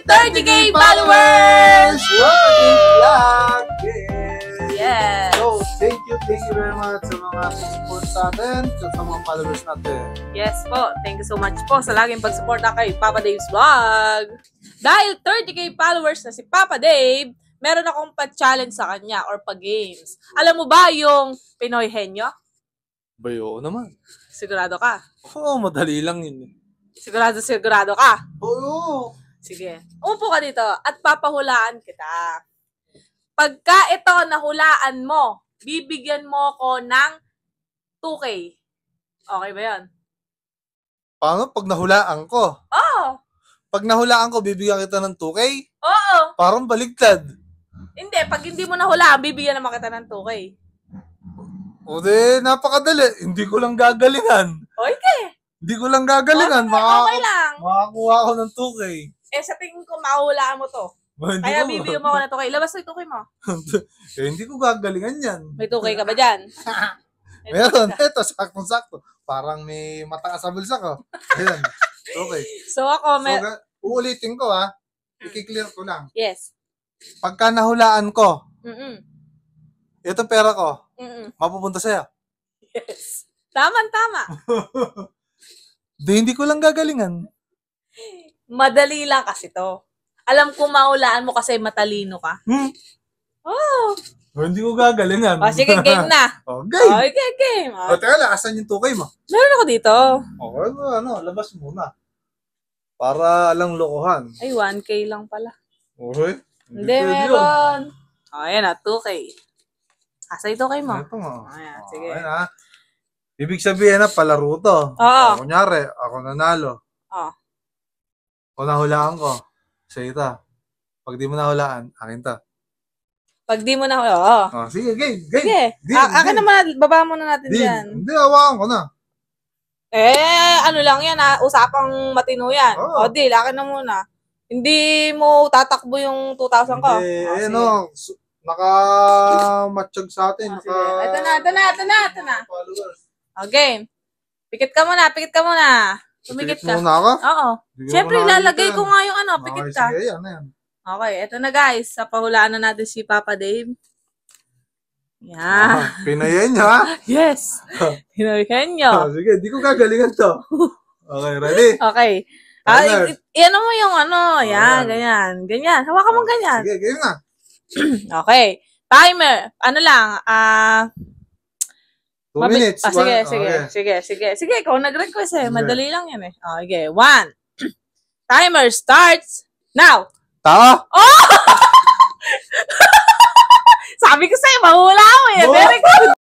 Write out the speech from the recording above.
30K followers! Vlog! Yes! So, thank you very much sa mga support sa atin, sa mga followers natin. Yes po, thank you so much po sa laging pagsuporta kay Papa Dave's Vlog. Dahil 30K followers na si Papa Dave, meron akong pa-challenge sa kanya or pa-games. Alam mo ba yung Pinoy Henyo? Bayo naman. Sigurado ka? Oo, madali lang yun. Sigurado ka? Oo. Sige. Upo ka dito at papahulaan kita. Pagka ito nahulaan mo, bibigyan mo ko ng 2K. Okay ba yan? Paano pag nahulaan ko? Oo. Pag nahulaan ko, bibigyan kita ng 2K? Oo. Parang baligtad. Hindi, pag hindi mo nahulaan, bibigyan naman kita ng 2K. O de, napakadali. Hindi ko lang gagalingan. Okay. Hindi ko lang gagalingan. Okay lang. Makakuha ako ng 2K. Eh, sa tingin ko, mahulaan mo to. Hindi Kaya ko- bibigyan mo ako ng 2K. Labas mo yung 2K mo. hindi ko gagalingan yan. May 2K ka ba dyan? May 2K Meron. ka. Ito, saktong-sakto. Parang may mataas sa bulsa ko. Ayan. Okay. So ako, Uulitin ko ha. I-clear ko lang. yes. Pagka nahulaan ko, itong pera ko, mapupunta sa'yo. Yes. Tama. Hindi ko lang gagalingan. Madali lang kasi to. Alam ko mahulaan mo kasi matalino ka. Oh. Hindi ko gagalingan. O, sige, game na. Okay. Okay, game. O, teka lang, asan yung 2K mo? Meron ako dito. Okay, labas muna. Para alang lokohan. Ay, 1K lang pala. Okay. Hindi, meron. O, ayan na, 2K. Asa yung 2K mo? Ito nga. Ayan, sige. Ayan ha. Ibig sabihin na palaro to. Oo. Kunyari, ako nanalo. Oo. Kung nahulaan ko, sa ita. Pag di mo nahulaan, akin to. Pag di mo na, oo. Sige, game. Sige. Deal, Akin deal. naman, baba muna natin Deal. dyan. Hindi, hawakan ko na. Ano lang yan ha, usapang matino yan. Oo. O, deal, akin na muna. Hindi mo tatakbo yung 2,000 ko. Hindi, O, ayan sige. o. Naka-matchag sa atin. O, sige. Ito na. Followers. Okay. Pikit ka muna. Tumikit ka. Muna ako? Oo. Hindi ko Siyempre, nakakita ilalagay ko yan. nga yung pikit Okay, ka. sige, yan. Okay, eto na guys. Sa pahulaan na natin si Papa Dave. Yan. Pinayan niya, ha? Yes. Pinawihan nyo. Sige, di ko gagalingan to. Okay, ready? Okay. Runner. Ano mo yung yan, Ayan. ganyan. Hawakan mo ganyan. Sige, game na. Okay. Timer. Ano lang, 2 minutes. Sige. Ikaw nag-request eh. Sige. Madali lang yan eh. Okay, 1. Timer starts now. Tao? Sabi ko sa'yo, mahula mo eh. Very good.